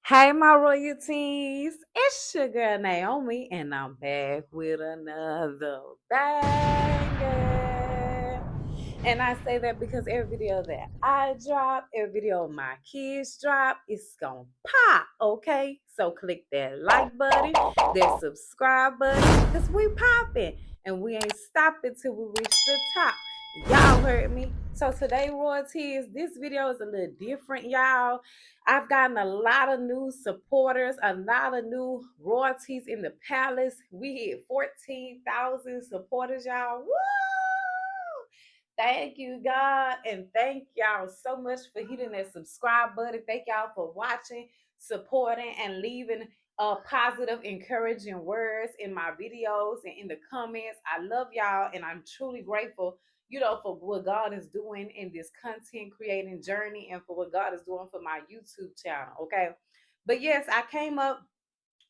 Hey, my royalties, it's your girl Naomi, and I'm back with another banger. And I say that because every video that I drop, every video my kids drop, it's gonna pop, okay? So click that like button, that subscribe button, because we popping and we ain't stopping till we reach the top. Y'all heard me. So today, royalties, this video is a little different, y'all. I've gotten a lot of new supporters, a lot of new royalties in the palace. We hit 14,000 supporters, y'all. Woo! Thank you, God. And thank y'all so much for hitting that subscribe button. Thank y'all for watching, supporting, and leaving positive, encouraging words in my videos and in the comments. I love y'all, and I'm truly grateful, for what God is doing in this content creating journey and for what God is doing for my YouTube channel. Okay. But yes, I came up,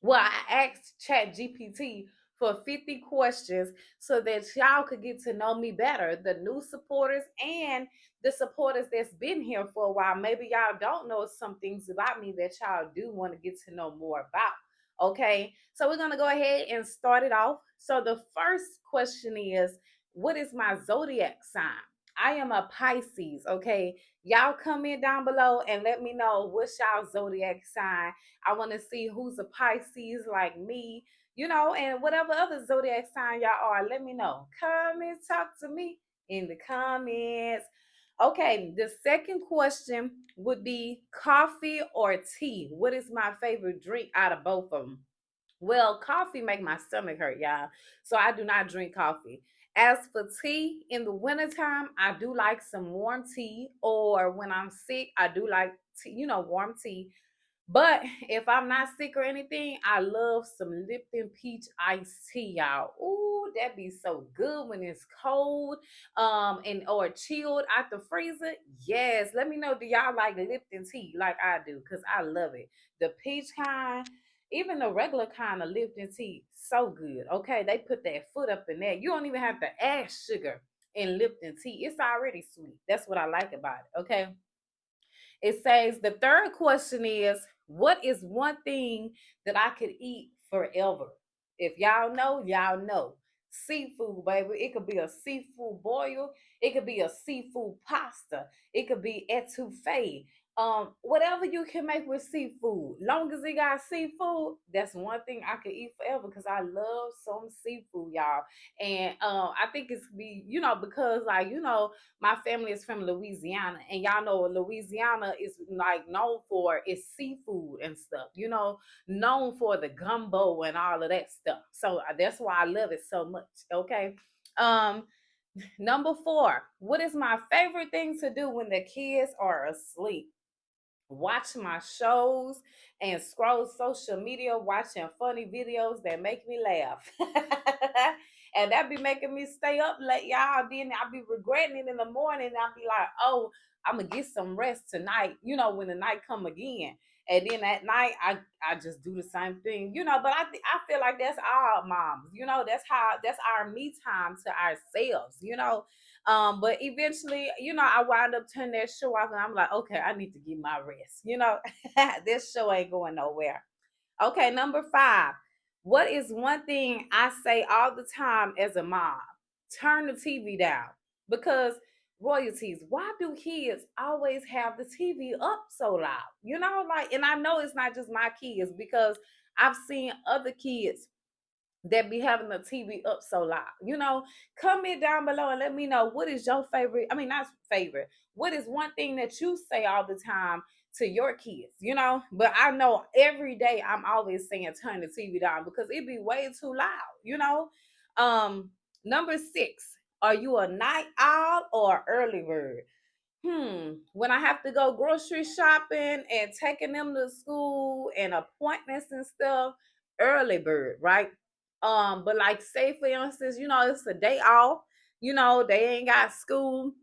I asked Chat GPT for 50 questions so that y'all could get to know me better, the new supporters and the supporters that's been here for a while. Maybe y'all don't know some things about me that y'all do want to get to know more about. Okay, so we're gonna go ahead and start it off. So the first question is, what is my zodiac sign? I am a Pisces. Okay, y'all comment down below and let me know what's y'all zodiac sign. I want to see who's a Pisces like me, and whatever other zodiac sign y'all are, let me know. Come and talk to me in the comments. Okay, the second question would be coffee or tea. What is my favorite drink out of both of them? Well, coffee make my stomach hurt, y'all. So I do not drink coffee. As for tea, in the wintertime, I do like some warm tea. Or when I'm sick, I do like tea, warm tea. But if I'm not sick or anything, I love some Lipton peach iced tea, y'all. Ooh, that be so good when it's cold, and or chilled out the freezer. Yes, let me know. Do y'all like Lipton tea like I do? Cause I love it. The peach kind, even the regular kind of Lipton tea, so good. Okay, they put that foot up in there. You don't even have to add sugar in Lipton tea. It's already sweet. That's what I like about it. Okay. It says the third question is, what is one thing that I could eat forever? If y'all know, y'all know. Seafood, baby. It could be a seafood boil. It could be a seafood pasta. It could be etouffee. Whatever you can make with seafood. Long as it got seafood, that's one thing I could eat forever because I love some seafood, y'all. And I think it's because my family is from Louisiana, and y'all know Louisiana is like known for its seafood and stuff, known for the gumbo and all of that stuff. So that's why I love it so much. Okay. Um, Number four, what is my favorite thing to do when the kids are asleep? Watch my shows and scroll social media watching funny videos that make me laugh. And that be making me stay up late, y'all. Then I'll be regretting it in the morning. I'll be like, oh, I'm gonna get some rest tonight, when the night come again. And then at night I just do the same thing, but I feel like that's our moms, that's our me time to ourselves, but eventually, I wind up turning that show off and I'm like, okay, I need to get my rest. This show ain't going nowhere. Okay, number five. What is one thing I say all the time as a mom? Turn the TV down. Because royalties, why do kids always have the TV up so loud? And I know it's not just my kids because I've seen other kids that be having the TV up so loud. Comment down below and let me know what is your favorite. I mean, not favorite. What is one thing that you say all the time to your kids? But I know every day I'm always saying turn the TV down because it be way too loud. Number six, are you a night owl or early bird? When I have to go grocery shopping and taking them to school and appointments and stuff, early bird, right? But like say for instance, it's a day off, they ain't got school,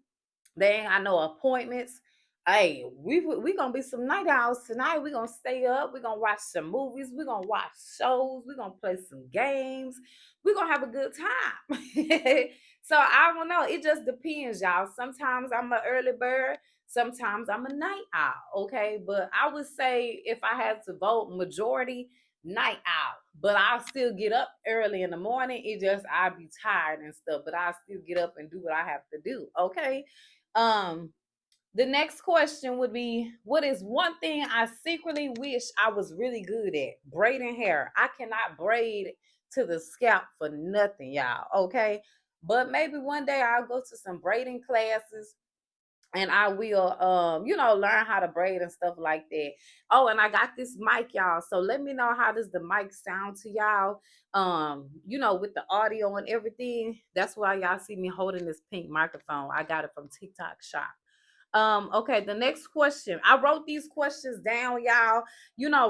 they ain't got no appointments. Hey, we gonna be some night owls tonight. We gonna stay up. We gonna watch some movies. We gonna watch shows. We gonna play some games. We gonna have a good time. So I don't know. It just depends, y'all. Sometimes I'm an early bird. Sometimes I'm a night owl. Okay. But I would say if I had to vote majority, night owl. But I'll still get up early in the morning. It just I'll be tired and stuff. But I'll still get up and do what I have to do. Okay. Um, the next question would be, what is one thing I secretly wish I was really good at? Braiding hair. I cannot braid to the scalp for nothing, y'all. Okay. But maybe one day I'll go to some braiding classes and I will learn how to braid and stuff like that. Oh, and I got this mic, y'all. So let me know, how does the mic sound to y'all? With the audio and everything. That's why y'all see me holding this pink microphone. I got it from TikTok Shop. Okay, the next question. I wrote these questions down, y'all.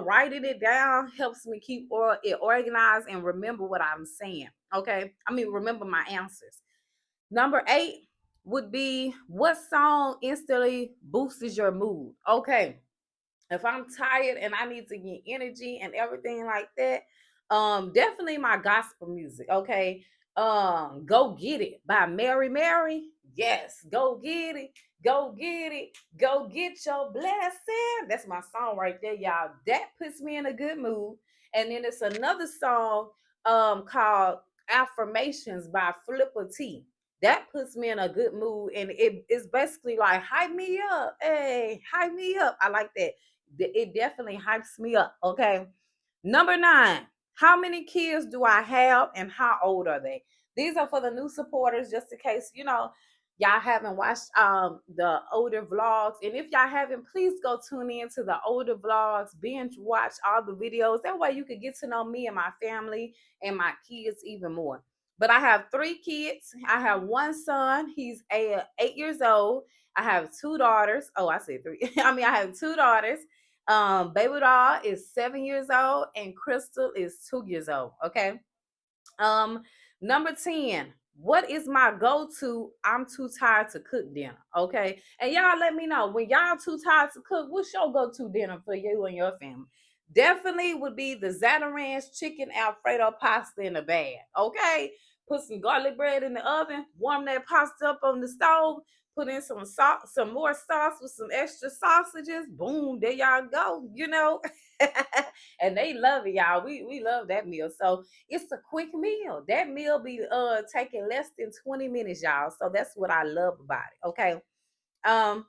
Writing it down helps me keep it organized and remember what I'm saying. Okay. I mean, remember my answers. Number 8 would be, what song instantly boosts your mood? Okay. If I'm tired and I need to get energy and everything like that, definitely my gospel music. Okay. Go Get It by Mary Mary. Yes, go get it, go get it, go get your blessing. That's my song right there, y'all. That puts me in a good mood. And then it's another song called Affirmations by Flipper T. That puts me in a good mood, and it's basically like, hype me up. Hey, hype me up. I like that. It definitely hypes me up. Okay. Number 9, how many kids do I have and how old are they? These are for the new supporters, just in case, y'all haven't watched the older vlogs. And if y'all haven't, please go tune in to the older vlogs, binge watch all the videos. That way you can get to know me and my family and my kids even more. But I have 3 kids. I have one son. He's 8 years old. I have 2 daughters. Oh, I said 3. I have 2 daughters. Baby doll is 7 years old and Crystal is 2 years old. Okay. Um, Number 10. What is my go-to? I'm too tired to cook dinner. Okay. And y'all let me know, when y'all too tired to cook, what's your go-to dinner for you and your family? Definitely would be the Zeta Ranch chicken Alfredo pasta in a bag. Okay. Put some garlic bread in the oven, warm that pasta up on the stove, put in some salt, some more sauce with some extra sausages. Boom, there y'all go. And they love it, y'all. We love that meal. So it's a quick meal. That meal be taking less than 20 minutes, y'all. So that's what I love about it. Okay. Um,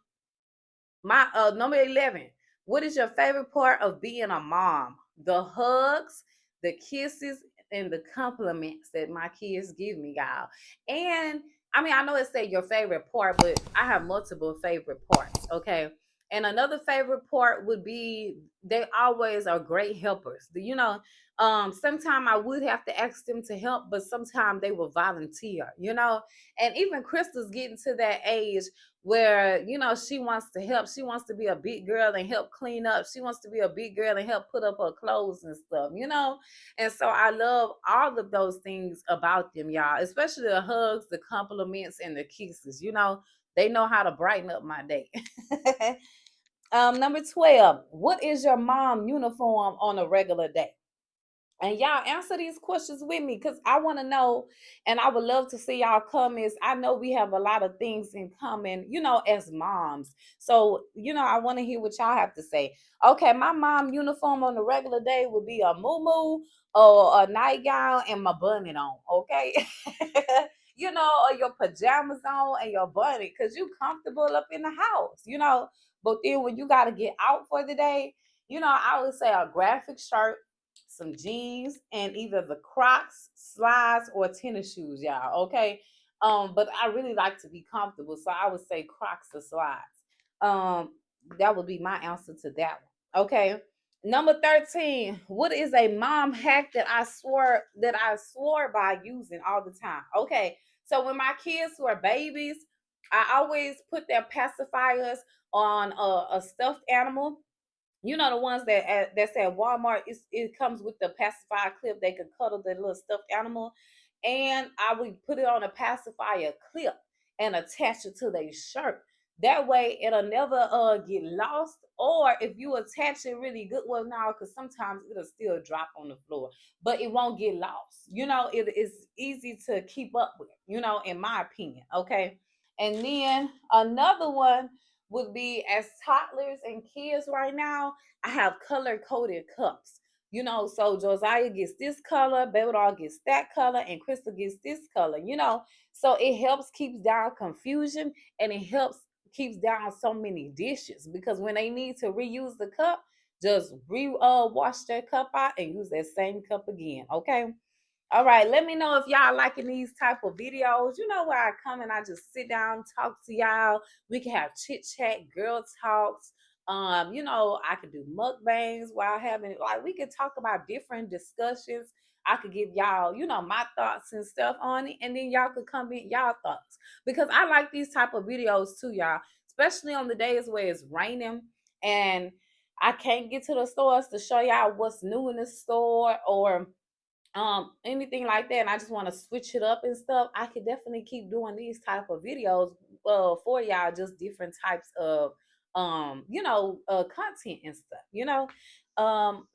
my Number 11. What is your favorite part of being a mom? The hugs, the kisses, and the compliments that my kids give me, y'all. And I know it say your favorite part, but I have multiple favorite parts. Okay. And another favorite part would be, they always are great helpers. Sometimes I would have to ask them to help, but sometimes they will volunteer. And even Crystal's getting to that age where she wants to help. She wants to be a big girl and help clean up. She wants to be a big girl and help put up her clothes and stuff. And so I love all of those things about them, y'all, especially the hugs, the compliments, and the kisses. They know how to brighten up my day. Number 12. What is your mom uniform on a regular day? And y'all answer these questions with me, because I want to know, and I would love to see y'all comments. I know we have a lot of things in common, as moms. So, I want to hear what y'all have to say. Okay, my mom uniform on a regular day would be a muumuu or a nightgown and my bonnet on. Okay. Or your pajamas on and your bonnet, because you comfortable up in the house. But then when you got to get out for the day, I would say a graphic shirt, some jeans, and either the Crocs, slides, or tennis shoes, y'all. Okay. But I really like to be comfortable, so I would say Crocs or slides. Um, that would be my answer to that one. Okay. Number 13. What is a mom hack that I swore by using all the time? Okay. So when my kids were babies, I always put their pacifiers on a stuffed animal. The ones that's at Walmart. It comes with the pacifier clip. They can cuddle the little stuffed animal, and I would put it on a pacifier clip and attach it to their shirt. That way it'll never get lost. Or if you attach it really good, well now, because sometimes it'll still drop on the floor, but it won't get lost. It is easy to keep up with, in my opinion. Okay. And then another one would be, as toddlers and kids right now, I have color coded cups. So Josiah gets this color, baby doll gets that color, and Crystal gets this color, so it helps keeps down confusion, and it helps keeps down so many dishes, because when they need to reuse the cup, just wash their cup out and use that same cup again. Okay. All right, let me know if y'all liking these type of videos. You know where I come and I just sit down, talk to y'all. We can have chit chat, girl talks. I could do mukbangs while having, like, we could talk about different discussions. I could give y'all, my thoughts and stuff on it, and then y'all could comment y'all thoughts, because I like these type of videos too, y'all. Especially on the days where it's raining and I can't get to the stores to show y'all what's new in the store, or anything like that, and I just want to switch it up and stuff. I could definitely keep doing these type of videos for y'all, just different types of content and stuff,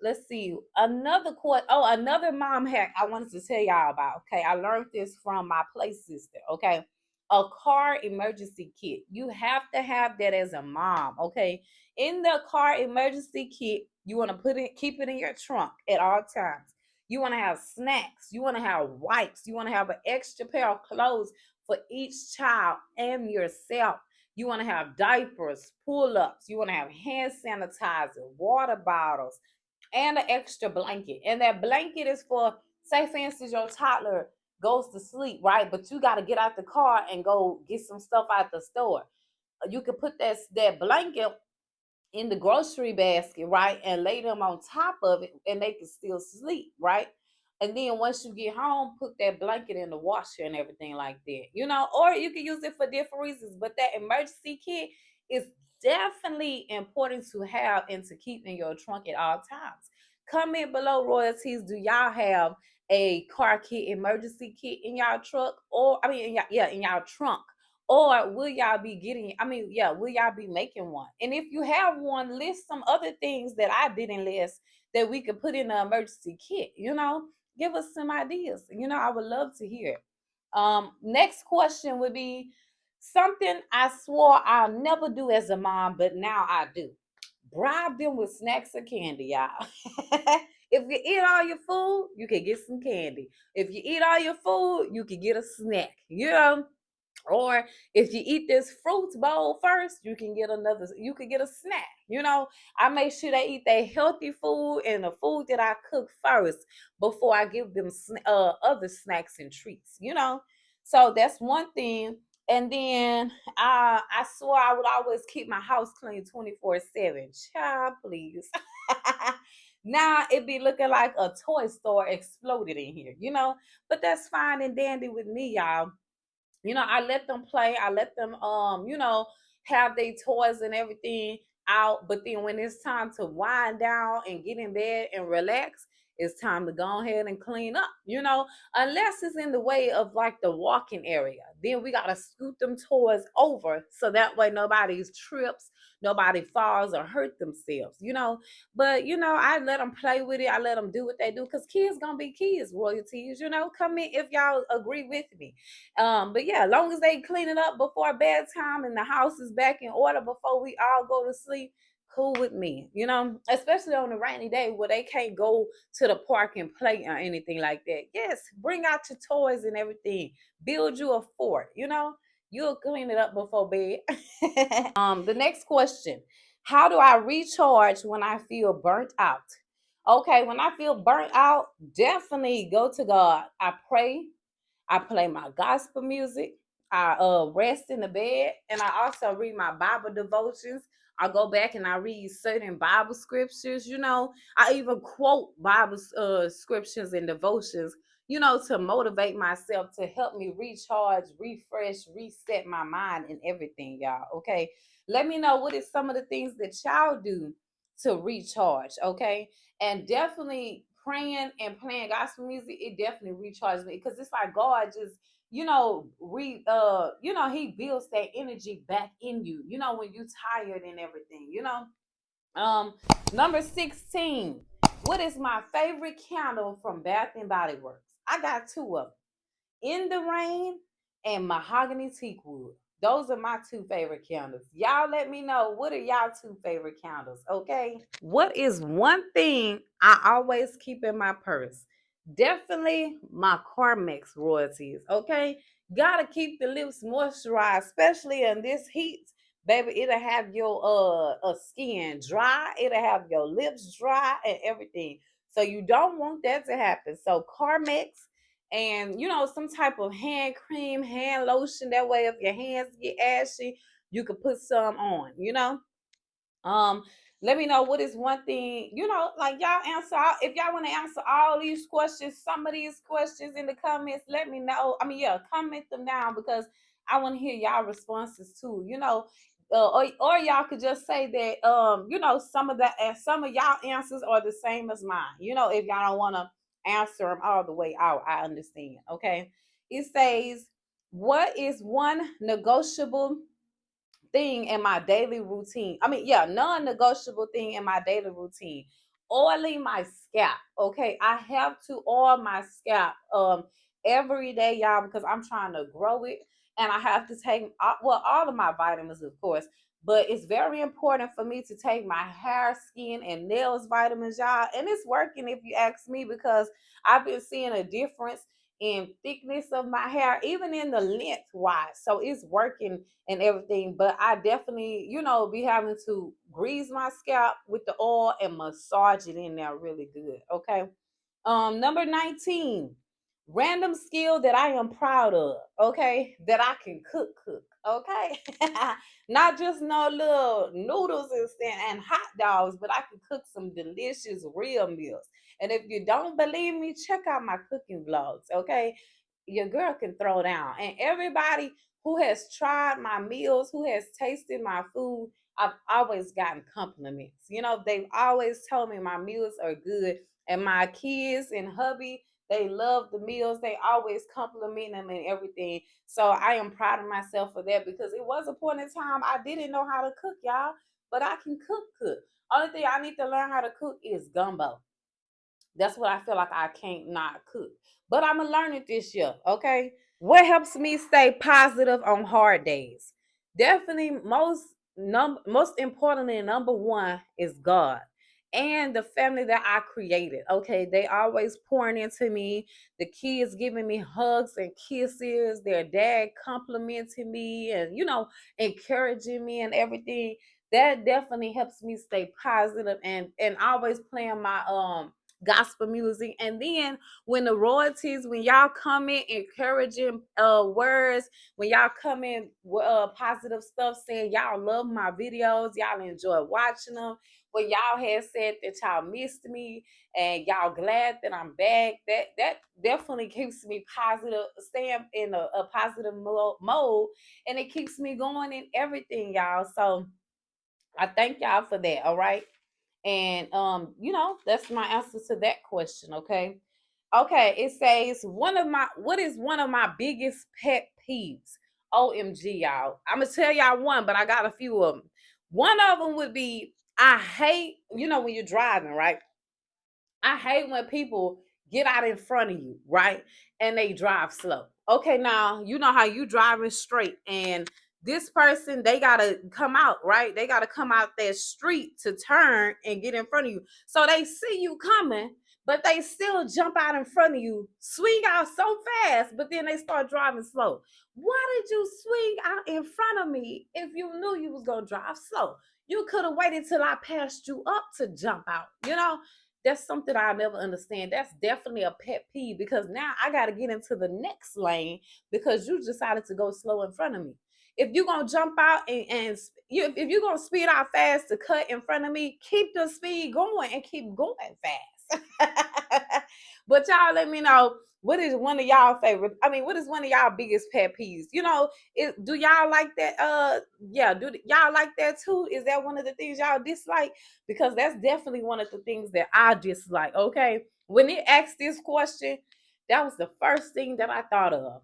let's see, another mom hack I wanted to tell y'all about. Okay, I learned this from my play sister. Okay, a car emergency kit, you have to have that as a mom. Okay, in the car emergency kit, you want to keep it in your trunk at all times. You want to have snacks. You want to have wipes. You want to have an extra pair of clothes for each child and yourself. You want to have diapers, pull ups. You want to have hand sanitizer, water bottles, and an extra blanket. And that blanket is for, say, for instance, your toddler goes to sleep, right? But you got to get out the car and go get some stuff out the store. You can put that blanket in the grocery basket, right? And lay them on top of it, and they can still sleep, right? And then once you get home, put that blanket in the washer and everything like that, or you can use it for different reasons. But that emergency kit is definitely important to have and to keep in your trunk at all times. Comment below, royalties. Do y'all have a car kit, emergency kit in y'all truck, or I mean, in y'all trunk? Or will y'all be will y'all be making one? And if you have one, list some other things that I didn't list that we could put in an emergency kit. Give us some ideas. I would love to hear. Next question would be something I swore I'll never do as a mom, but now I do. Bribe them with snacks or candy, y'all. If you eat all your food, you can get some candy. If you eat all your food, you can get a snack. Or if you eat this fruit bowl first, you can get a snack. I make sure they eat their healthy food and the food that I cook first before I give them other snacks and treats. So that's one thing. And then I swore I would always keep my house clean 24/7. Child, please. Now it be looking like a toy store exploded in here, but that's fine and dandy with me, y'all. I let them play. I let them have their toys and everything out. But then when it's time to wind down and get in bed and relax, it's time to go ahead and clean up, unless it's in the way of like the walking area. Then we gotta scoot them toys over so that way nobody's trips, nobody falls or hurt themselves, But I let them play with it. I let them do what they do, because kids gonna be kids, royalties, come in if y'all agree with me. But yeah, as long as they clean it up before bedtime and the house is back in order before we all go to sleep, cool with me, especially on a rainy day where they can't go to the park and play or anything like that. Yes, bring out your toys and everything. Build you a fort, you'll clean it up before bed. The next question: how do I recharge when I feel burnt out? Okay, when I feel burnt out, definitely go to God. I pray, I play my gospel music. I rest in the bed, and I also read my Bible devotions. I go back and I read certain Bible scriptures. I even quote Bible scriptures and devotions. To motivate myself, to help me recharge, refresh, reset my mind and everything, y'all. Okay, let me know what is some of the things that y'all do to recharge. Okay, and definitely praying and playing gospel music, it definitely recharges me because it's like God just, he builds that energy back in you, when you tired and everything, Um, Number 16. What is my favorite candle from Bath and Body Works? I got two of them. In the Rain and Mahogany Teak Wood. Those are my two favorite candles. Y'all let me know, what are y'all two favorite candles, okay? What is one thing I always keep in my purse? Definitely my Carmex royalties, okay? Gotta keep the lips moisturized, especially in this heat. Baby, it'll have your skin dry, it'll have your lips dry and everything. So you don't want that to happen. So Carmex and some type of hand cream, hand lotion. That way, if your hands get ashy, you could put some on. Um, Let me know what is one thing, like y'all answer if y'all want to answer all these questions, some of these questions in the comments, let me know. I mean, yeah, comment them down because I want to hear y'all responses too. Or y'all could just say that some of that and some of y'all answers are the same as mine. If y'all don't want to answer them all the way out, I understand. Okay. It says, what is one negotiable thing in my daily routine? I mean, yeah, non-negotiable thing in my daily routine. Oiling my scalp. Okay. I have to oil my scalp every day, y'all, because I'm trying to grow it. And I have to take all of my vitamins, of course. But it's very important for me to take my hair, skin, and nails vitamins, y'all. And it's working if you ask me, because I've been seeing a difference in thickness of my hair, even in the length wise. So it's working and everything. But I definitely, be having to grease my scalp with the oil and massage it in there really good. Okay. Number 19, random skill that I am proud of. Okay. That I can cook. Okay. Not just no little noodles and hot dogs, but I can cook some delicious real meals. And if you don't believe me, check out my cooking vlogs. Okay. Your girl can throw down. And everybody who has tried my meals, who has tasted my food, I've always gotten compliments. They've always told me my meals are good. And my kids and hubby, they love the meals. They always compliment them and everything. So I am proud of myself for that, because it was a point in time I didn't know how to cook, y'all. But I can cook. Only thing I need to learn how to cook is gumbo. That's what I feel like I can't not cook. But I'm gonna learn it this year, okay? What helps me stay positive on hard days? Definitely most importantly, number one is God and the family that I created. Okay, they always pouring into me. The kids giving me hugs and kisses. Their dad complimenting me and encouraging me and everything. That definitely helps me stay positive and always playing my gospel music. And then when the royalties, when y'all come in encouraging words, when y'all come in positive stuff, saying y'all love my videos, y'all enjoy watching them, when y'all had said that y'all missed me and y'all glad that I'm back, that definitely keeps me positive, staying in a positive mode, and it keeps me going in everything, y'all. So I thank y'all for that. All right. And that's my answer to that question. Okay. Okay, it says what is one of my biggest pet peeves? OMG, y'all. I'm gonna tell y'all one, but I got a few of them. One of them would be, I hate, when you're driving, right? I hate when people get out in front of you, right? And they drive slow. Okay, now you know how you driving straight, and this person, they gotta come out, right? They gotta come out that street to turn and get in front of you. So they see you coming, but they still jump out in front of you, swing out so fast, but then they start driving slow. Why did you swing out in front of me if you knew you was gonna drive slow? You could have waited till I passed you up to jump out, That's something I never understand. That's definitely a pet peeve, because now I got to get into the next lane because you decided to go slow in front of me. If you're going to jump out if you're going to speed out fast to cut in front of me, keep the speed going and keep going fast. But y'all let me know, what is one of y'all favorite? I mean, what is one of y'all biggest pet peeves? Do y'all like that? Yeah, y'all like that too? Is that one of the things y'all dislike? Because that's definitely one of the things that I dislike. Okay, when it asked this question, that was the first thing that I thought of.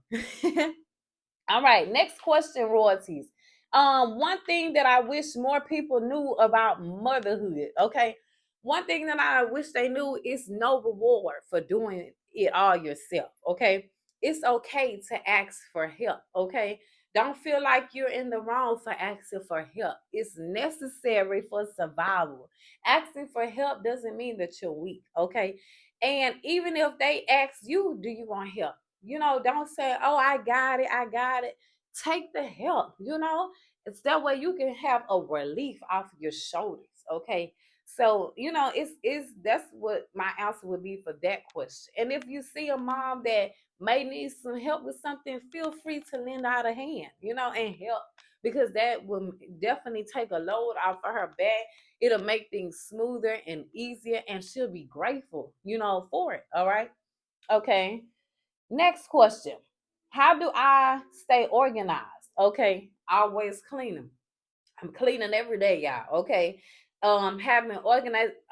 All right, next question, royalties. One thing that I wish more people knew about motherhood. Okay, one thing that I wish they knew is no reward for doing it all yourself. Okay, it's okay to ask for help. Okay, don't feel like you're in the wrong for asking for help. It's necessary for survival. Asking for help doesn't mean that you're weak. Okay, and even if they ask you, do you want help? Don't say, oh, I got it. I got it. Take the help. It's that way you can have a relief off your shoulders. Okay. So, that's what my answer would be for that question. And if you see a mom that may need some help with something, feel free to lend out a hand, and help, because that will definitely take a load off of her back. It'll make things smoother and easier, and she'll be grateful, for it. All right. Okay. Next question. How do I stay organized? Okay. Always cleaning. I'm cleaning every day, y'all. Okay. Having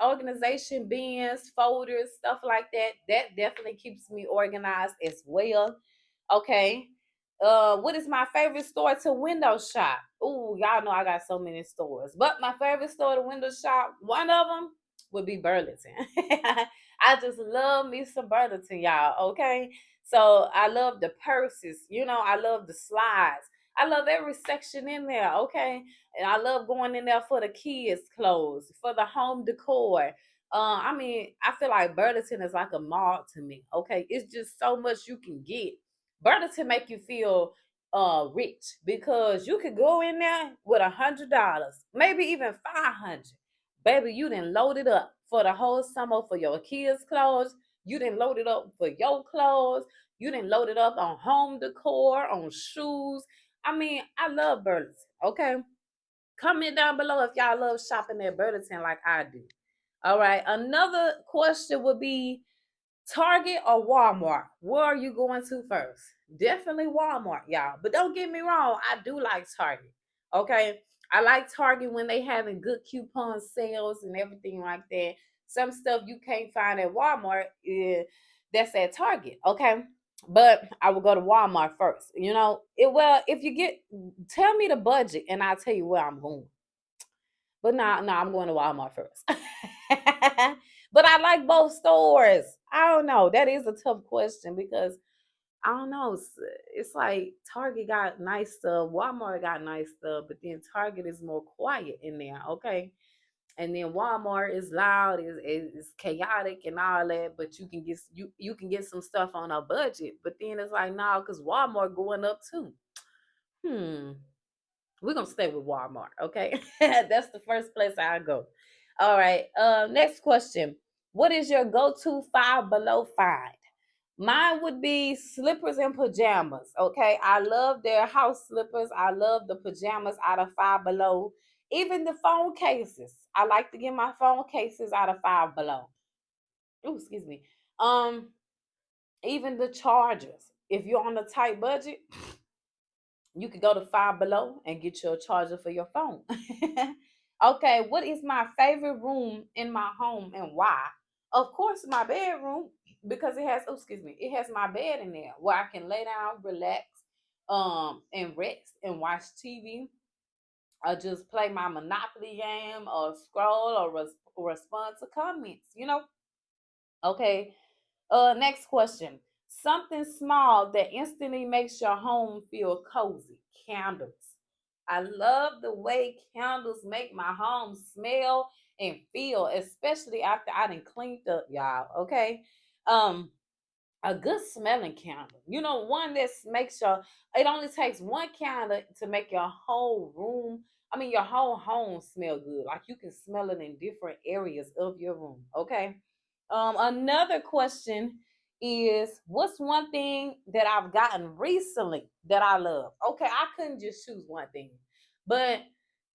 organization bins, folders, stuff like that. That definitely keeps me organized as well. Okay. What is my favorite store to window shop? Ooh, y'all know I got so many stores. But my favorite store to window shop, one of them would be Burlington. I just love me some Burlington, y'all. Okay. So I love the purses, I love the slides. I love every section in there. Okay. And I love going in there for the kids' clothes, for the home decor. I feel like Burlington is like a mall to me. Okay. It's just so much you can get. Burlington make you feel rich, because you could go in there with $100, maybe even 500. Baby, you didn't load it up for the whole summer for your kids' clothes. You didn't load it up for your clothes. You didn't load it up on home decor, on shoes. I love Burlington. Okay. Comment down below if y'all love shopping at Burlington like I do. All right. Another question would be, Target or Walmart? Where are you going to first? Definitely Walmart, y'all. But don't get me wrong, I do like Target. Okay. I like Target when they having good coupon sales and everything like that. Some stuff you can't find at Walmart, that's at Target. Okay. But I will go to Walmart first. If you tell me the budget and I'll tell you where I'm going. But no, I'm going to Walmart first. But I like both stores. I don't know. That is a tough question, because I don't know. It's like Target got nice stuff, Walmart got nice stuff, but then Target is more quiet in there. Okay. And then Walmart is loud, is chaotic and all that, but you can get some stuff on a budget. But then it's like, no, because Walmart going up too. Hmm. We're gonna stay with Walmart, okay? That's the first place I go. All right. Next question. What is your go-to Five Below find? Mine would be slippers and pajamas. Okay. I love their house slippers. I love the pajamas out of Five Below. Even the phone cases. I like to get my phone cases out of Five Below. Oh, excuse me. Um, Even the chargers. If you're on a tight budget, you could go to Five Below and get your charger for your phone. Okay, what is my favorite room in my home and why? Of course, my bedroom, because it has my bed in there where I can lay down, relax, and rest and watch TV, or just play my Monopoly game, or scroll, or respond to comments. Okay, next question. Something small that instantly makes your home feel cozy. Candles. I love the way candles make my home smell and feel, especially after I done cleaned up, y'all. Okay. Um, a good smelling candle. One that makes it only takes one candle to make your whole room, your whole home smell good. Like you can smell it in different areas of your room. Okay. Another question is, what's one thing that I've gotten recently that I love? Okay, I couldn't just choose one thing, but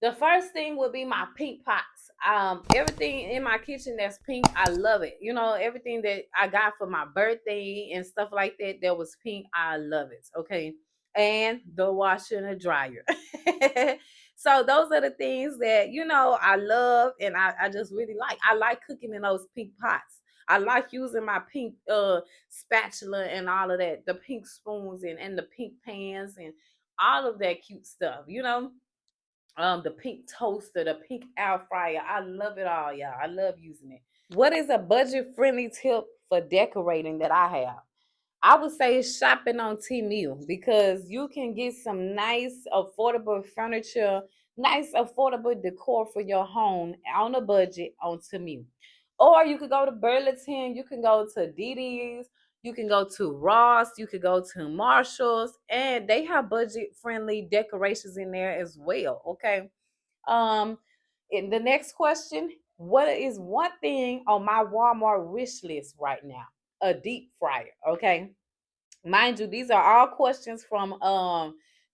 The first thing would be my pink pots. Everything in my kitchen that's pink, I love it. You know, everything that I got for my birthday and stuff like that that was pink, I love it. Okay. And the washer and the dryer. So those are the things that, you know, I love and I just really like. I like cooking in those pink pots. I like using my pink spatula and all of that, the pink spoons and the pink pans and all of that cute stuff, you know. The pink toaster, the pink air fryer. I love it all, y'all. I love using it. What is a budget friendly tip for decorating that I have? I would say shopping on Temu because you can get some nice, affordable furniture, nice, affordable decor for your home on a budget on Temu. Or you could go to Burlington, you can go to DD's, you can go to Ross, you could go to Marshall's, and they have budget friendly decorations in there as well. Okay. Um, in the next question, what is one thing on my Walmart wish list right now? A deep fryer. Okay. Mind you, these are all questions from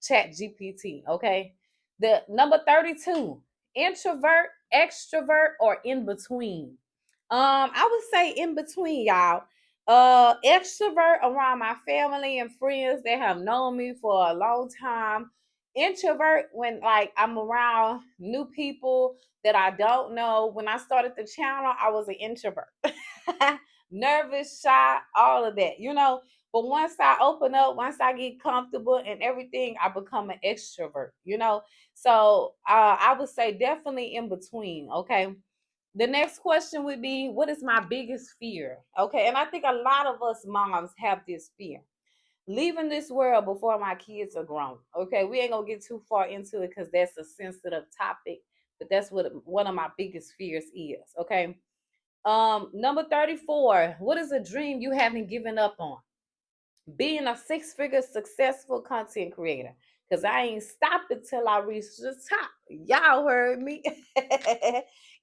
Chat GPT. Okay. The number 32, introvert, extrovert, or in between. I would say in between, y'all. Extrovert around my family and friends that have known me for a long time. Introvert when like I'm around new people that I don't know. When I started the channel, I was an introvert. Nervous, shy, all of that, you know. But once I open up, once I get comfortable and everything, I become an extrovert, you know. So I would say definitely in between. Okay. The next question would be, what is my biggest fear? Okay. And I think a lot of us moms have this fear. Leaving this world before my kids are grown. Okay. We ain't gonna get too far into it because that's a sensitive topic. But that's what one of my biggest fears is. Okay. Number 34. What is a dream you haven't given up on? Being a six-figure successful content creator. Cause I ain't stopping till I reach the top. Y'all heard me.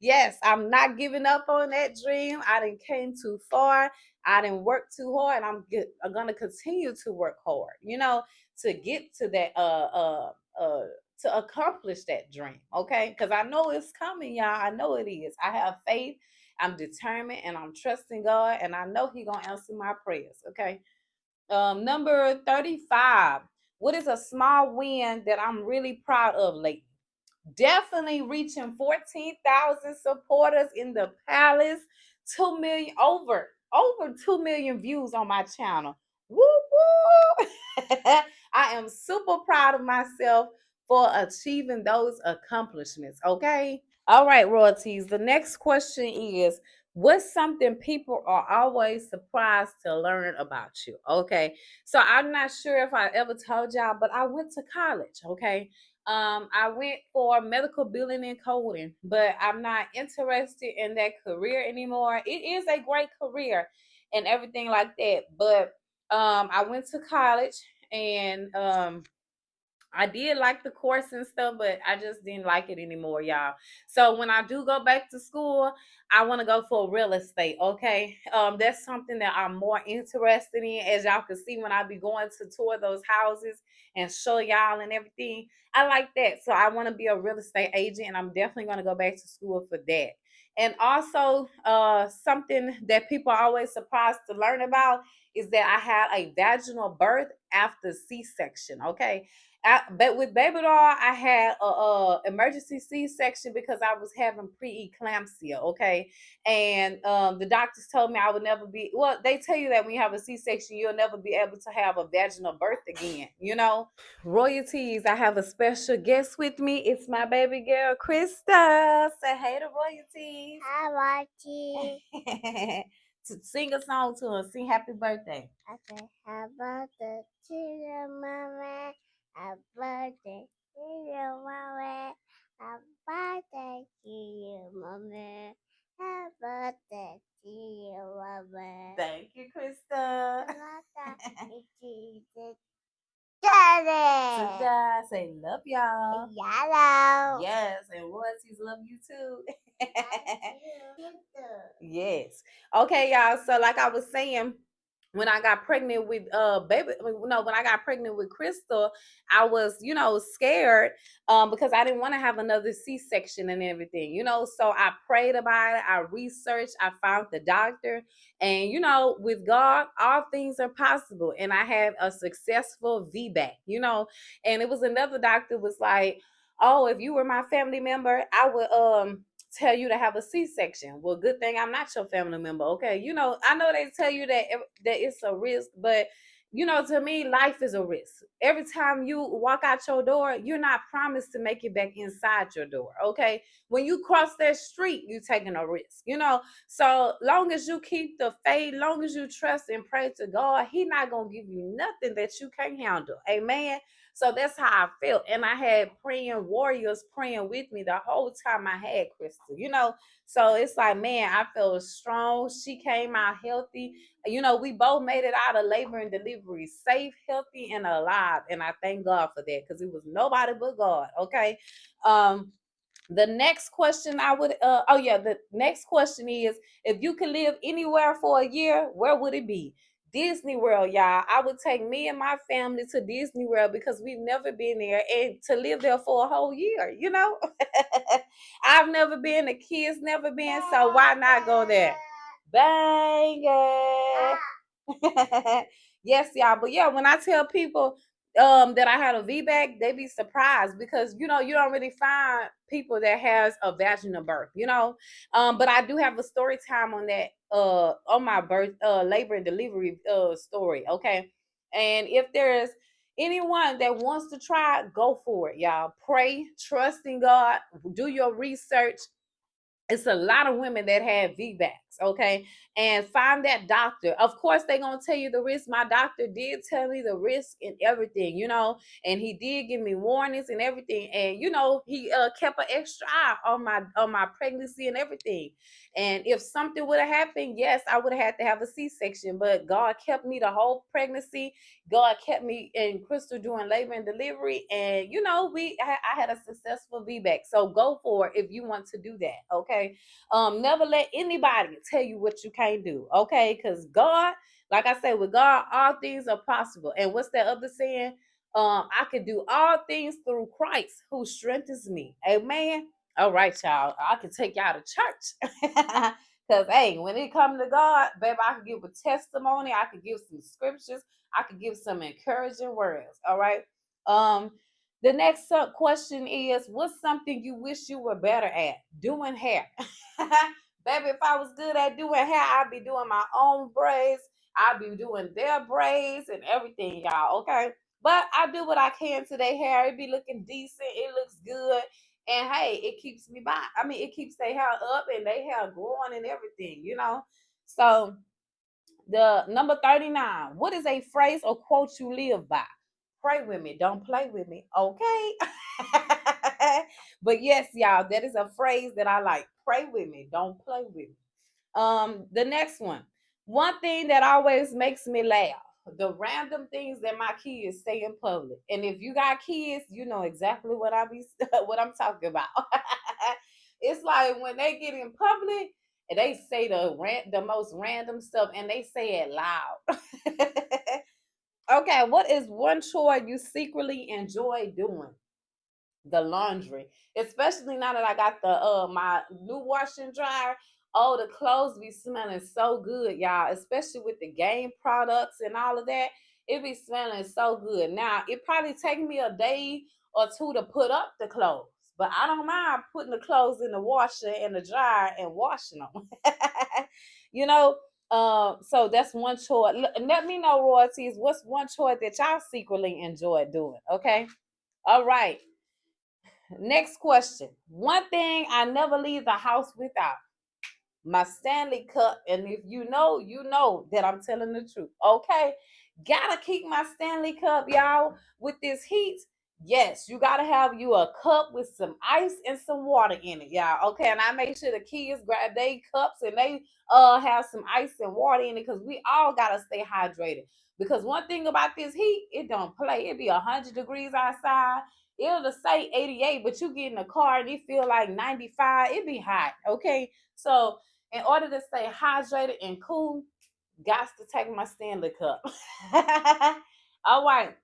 Yes, I'm not giving up on that dream. I didn't came too far. I didn't work too hard, and I'm gonna continue to work hard. You know, to get to that to accomplish that dream. Okay, because I know it's coming, y'all. I know it is. I have faith. I'm determined, and I'm trusting God, and I know He gonna answer my prayers. Okay. Number 35. What is a small win that I'm really proud of lately? Definitely reaching 14,000 supporters in the palace. 2 million over 2 million views on my channel. Woo woo! I am super proud of myself for achieving those accomplishments. Okay. All right, royalties. The next question is, what's something people are always surprised to learn about you? Okay. So I'm not sure if I ever told y'all, but I went to college. Okay. I went for medical billing and coding, but I'm not interested in that career anymore. It is a great career and everything like that. But I went to college and I did like the course and stuff, but I just didn't like it anymore, y'all. So when I do go back to school, I want to go for real estate. Okay, that's something that I'm more interested in. As y'all can see, when I be going to tour those houses and show y'all and everything, I like that. So I want to be a real estate agent, and I'm definitely going to go back to school for that. And also, something that people are always surprised to learn about is that I had a vaginal birth after C-section. Okay, but with baby doll, I had a emergency C-section because I was having preeclampsia. Okay, and the doctors told me I would never be. Well, they tell you that when you have a C-section, you'll never be able to have a vaginal birth again. You know, royalties. I have a special guest with me. It's my baby girl, Krista. Say hey to royalties. Hi, Rocky. To sing a song to her. Sing happy birthday. Okay, happy birthday to you, Mama. Happy birthday to you, Mama. Happy birthday to you, Mama. Happy birthday to you, Mama. Thank you, Krista. Happy birthday to Daddy. To God, say love y'all. Yellow. Yes, and royalties love you too. Thank you. Yes. Okay, y'all. So like I was saying, when I got pregnant with baby, no, when I got pregnant with Crystal, I was, scared because I didn't want to have another C-section and everything, So I prayed about it, I researched, I found the doctor, and with God, all things are possible. And I had a successful VBAC, and it was another doctor was like, "Oh, if you were my family member, I would tell you to have a C-section." Well, good thing I'm not your family member. Okay. I know they tell you that it's a risk, but to me, life is a risk. Every time you walk out your door, you're not promised to make it back inside your door. Okay. When you cross that street, you're taking a risk. So long as you keep the faith, long as you trust and pray to God, He not gonna give you nothing that you can't handle. Amen. So that's how I felt. And I had praying warriors praying with me the whole time I had Crystal. So it's like, man, I felt strong. She came out healthy. We both made it out of labor and delivery safe, healthy, and alive. And I thank God for that because it was nobody but God. Okay. Um, the next question I would the next question is, if you could live anywhere for a year, where would it be? Disney World, y'all. I would take me and my family to Disney World because we've never been there, and to live there for a whole year. I've never been, the kids never been, so why not go there? Bang it. Yes, y'all. But yeah, when I tell people that I had a VBAC, they be surprised because you don't really find people that has a vaginal birth. But I do have a story time on that on my birth labor and delivery story, okay? And if there's anyone that wants to try, go for it, y'all. Pray, trust in God, do your research. It's a lot of women that have VBACs, okay? And find that doctor. Of course, they're gonna tell you the risk. My doctor did tell me the risk and everything, and he did give me warnings and everything. And he kept an extra eye on my pregnancy and everything. And if something would have happened, yes, I would have had to have a C-section. But God kept me the whole pregnancy. God kept me and Crystal doing labor and delivery, and I had a successful VBAC. So go for it if you want to do that. Okay. Never let anybody tell you what you can't do. Okay, because God, like I said, with God, all things are possible. And what's that other saying? I can do all things through Christ who strengthens me. Amen. All right, y'all. I can take y'all to church. Because, hey, when it comes to God, baby, I can give a testimony. I could give some scriptures. I could give some encouraging words. All right. Um, the next question is, what's something you wish you were better at? Doing hair. Baby, if I was good at doing hair, I'd be doing my own braids. I'd be doing their braids and everything, y'all. Okay. But I do what I can to their hair. It be looking decent. It looks good. And hey, it keeps me by. I mean, it keeps their hair up and their hair growing and everything. So the number 39. What is a phrase or quote you live by? Pray with me. Don't play with me. Okay. But yes, y'all, that is a phrase that I like. Pray with me. Don't play with me. The next one. One thing that always makes me laugh. The random things that my kids say in public. And if you got kids, you know exactly what what I'm talking about. It's like when they get in public and they say the most random stuff and they say it loud. Okay, what is one chore you secretly enjoy doing? The laundry, especially now that I got the my new washer and dryer. Oh, the clothes be smelling so good, y'all, especially with the game products and all of that. It be smelling so good. Now it probably take me a day or two to put up the clothes, but I don't mind putting the clothes in the washer and the dryer and washing them. you know so that's one chore. Let me know, royalties, what's one chore that y'all secretly enjoy doing? Okay. All right. Next question. One thing I never leave the house without: my Stanley Cup. And if you know, you know that I'm telling the truth. Okay. Gotta keep my Stanley Cup, y'all, with this heat. Yes, you gotta have you a cup with some ice and some water in it, y'all. Okay. And I make sure the kids grab their cups and they have some ice and water in it because we all gotta stay hydrated. Because one thing about this heat, it don't play. It be 100 degrees outside. It'll say 88, but you get in the car and it feel like 95. It be hot. Okay. So in order to stay hydrated and cool, Got to take my Stanley Cup. All right.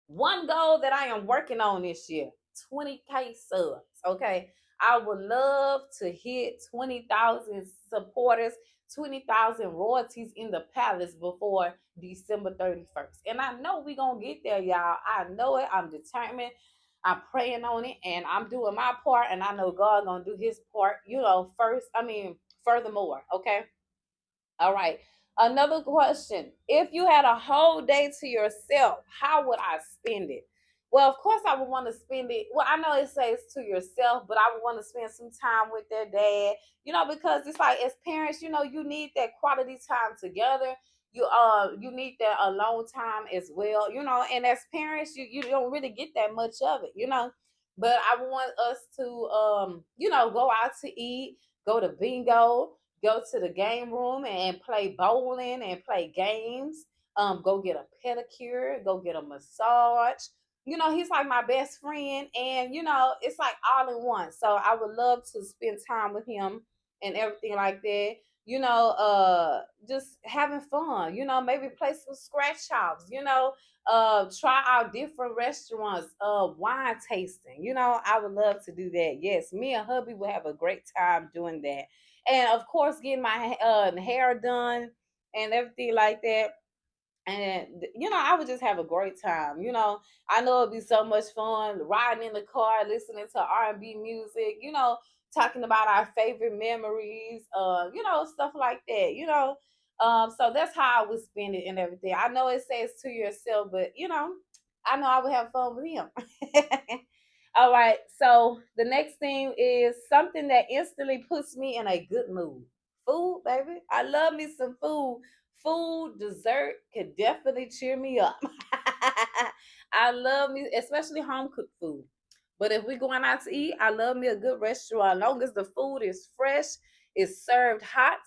One goal that I am working on this year, 20K subs. Okay. I would love to hit 20,000 supporters, 20,000 royalties in the palace before December 31st. And I know we're going to get there, y'all. I know it. I'm determined. I'm praying on it and I'm doing my part. And I know God going to do his part, furthermore. Okay. All right. Another question. If you had a whole day to yourself, how would I spend it? Well, of course, I would want to spend it. Well, I know it says to yourself, but I would want to spend some time with their dad, because it's like as parents, you need that quality time together. You need that alone time as well, and as parents, you don't really get that much of it. But I want us to go out to eat, go to bingo, go to the game room and play bowling and play games. Go get a pedicure, go get a massage. He's like my best friend, and it's like all in one. So I would love to spend time with him and everything like that. Just having fun. Maybe play some scratch offs. Try out different restaurants. Wine tasting. I would love to do that. Yes, me and hubby will have a great time doing that, and of course getting my hair done and everything like that. And I would just have a great time. I know it'd be so much fun riding in the car, listening to R&B music, talking about our favorite memories, stuff like that. So that's how I would spend it and everything. I know it says to yourself, but I know I would have fun with him. All right. So the next thing is something that instantly puts me in a good mood. Food, baby. I love me some food. Food, dessert can definitely cheer me up. I love me, especially home cooked food. But if we're going out to eat, I love me a good restaurant. As long as the food is fresh, it's served hot,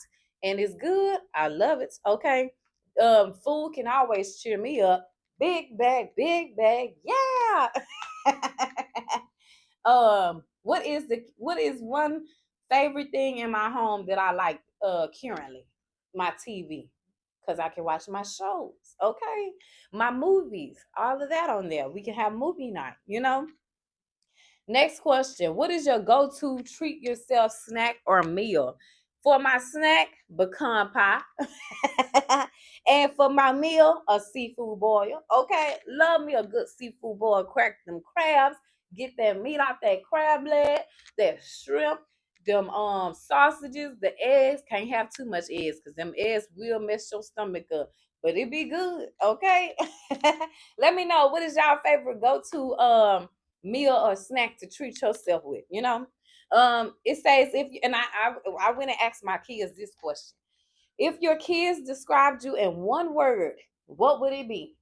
and it's good, I love it. Okay. Food can always cheer me up. Big bag, yeah. What is one favorite thing in my home that I like currently? My TV. Because I can watch my shows. Okay. My movies. All of that on there. We can have movie night. Next question. What is your go-to treat yourself snack or meal? For my snack, pecan pie. And for my meal, a seafood boil. Okay. Love me a good seafood boil. Crack them crabs. Get that meat off that crab leg, that shrimp, them sausages, the eggs. Can't have too much eggs because them eggs will mess your stomach up. But it be good. Okay. Let me know what is y'all favorite go-to meal or snack to treat yourself with. It says if you, and I went and asked my kids this question. If your kids described you in one word, what would it be?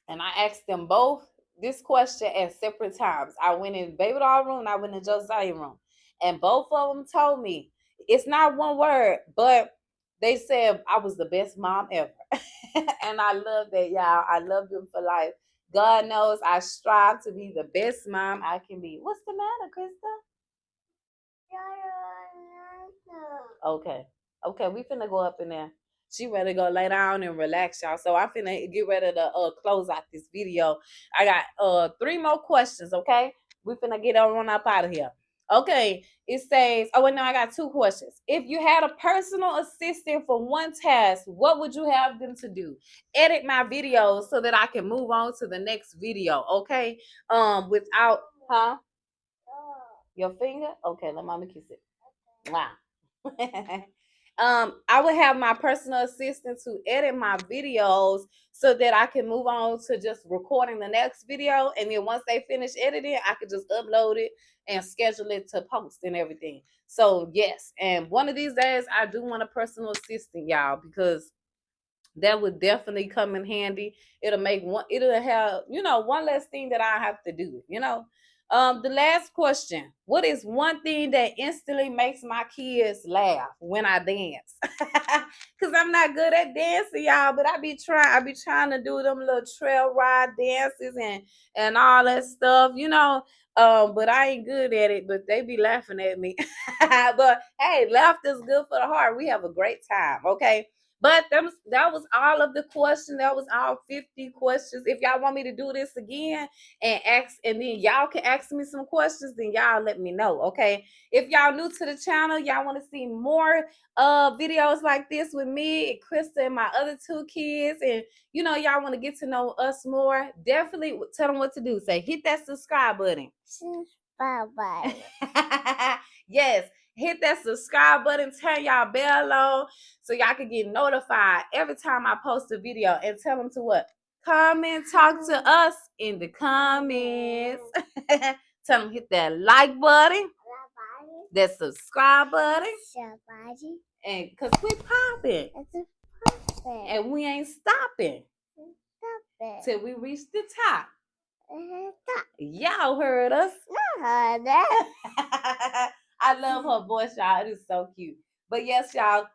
And I asked them both this question at separate times. I went in baby doll room and I went in Josiah room. And both of them told me it's not one word, but they said I was the best mom ever. And I love that, y'all. I love them for life. God knows I strive to be the best mom I can be. What's the matter, Krista? Okay. Okay, we finna go up in there. She ready to go lay down and relax, y'all. So I finna get ready to close out this video. I got 3 more questions, okay? We finna get on up out of here. Okay, it says, oh wait, no, I got 2 questions. If you had a personal assistant for one task, what would you have them to do? Edit my videos so that I can move on to the next video, okay? Without, huh? Your finger? Okay, let mama kiss it. Wow. I would have my personal assistant to edit my videos so that I can move on to just recording the next video. And then once they finish editing, I could just upload it and schedule it to post and everything. So yes, and one of these days I do want a personal assistant, y'all, because that would definitely come in handy. It'll have, one less thing that I have to do. The last question. What is one thing that instantly makes my kids laugh when I dance? Cause I'm not good at dancing, y'all, but I be trying to do them little trail ride dances and all that stuff. But I ain't good at it, but they be laughing at me. But hey, laughter's good for the heart. We have a great time, okay? But that was all of the questions. That was all 50 questions. If y'all want me to do this again and then y'all can ask me some questions, then y'all let me know. Okay. If y'all new to the channel, y'all want to see more videos like this with me and Krista and my other 2 kids, and y'all want to get to know us more, definitely tell them what to do. Say, hit that subscribe button. Subscribe button. Yes, hit that subscribe button, turn y'all bell on so y'all can get notified every time I post a video, and tell them to what? Comment, talk to us in the comments. Tell them hit that like button, that subscribe button, and because we popping. And we ain't stopping till we reach the top. Y'all heard us. I love her voice, y'all. It is so cute. But yes, y'all,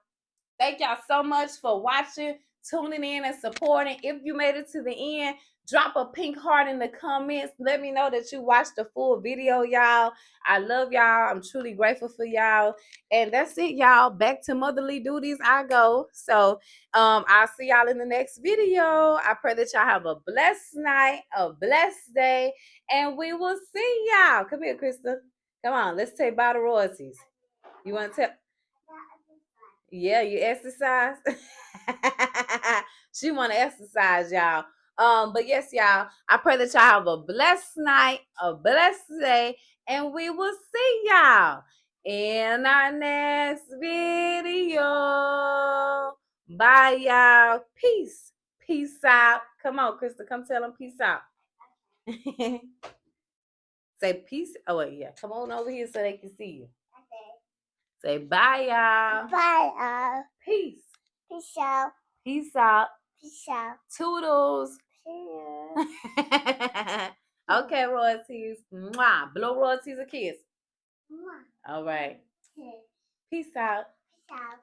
thank y'all so much for watching, tuning in, and supporting. If you made it to the end, drop a pink heart in the comments. Let me know that you watched the full video, y'all. I love y'all. I'm truly grateful for y'all. And that's it, y'all. Back to motherly duties I go. So I'll see y'all in the next video. I pray that y'all have a blessed night, a blessed day, and we will see y'all. Come here, Krista. Come on, let's say bye to Royalties. You want to tell? Yeah, you exercise. She want to exercise, y'all. But yes, y'all, I pray that y'all have a blessed night, a blessed day, and we will see y'all in our next video. Bye, y'all. Peace. Peace out. Come on, Krista. Come tell them peace out. Say peace. Oh, wait, yeah. Come on over here so they can see you. Say bye, y'all. Bye, y'all. Peace. Peace out. Peace out. Peace out. Toodles. Okay, Royalties. Mwah. Blow Royalties a kiss. All right. Peace out. Peace out.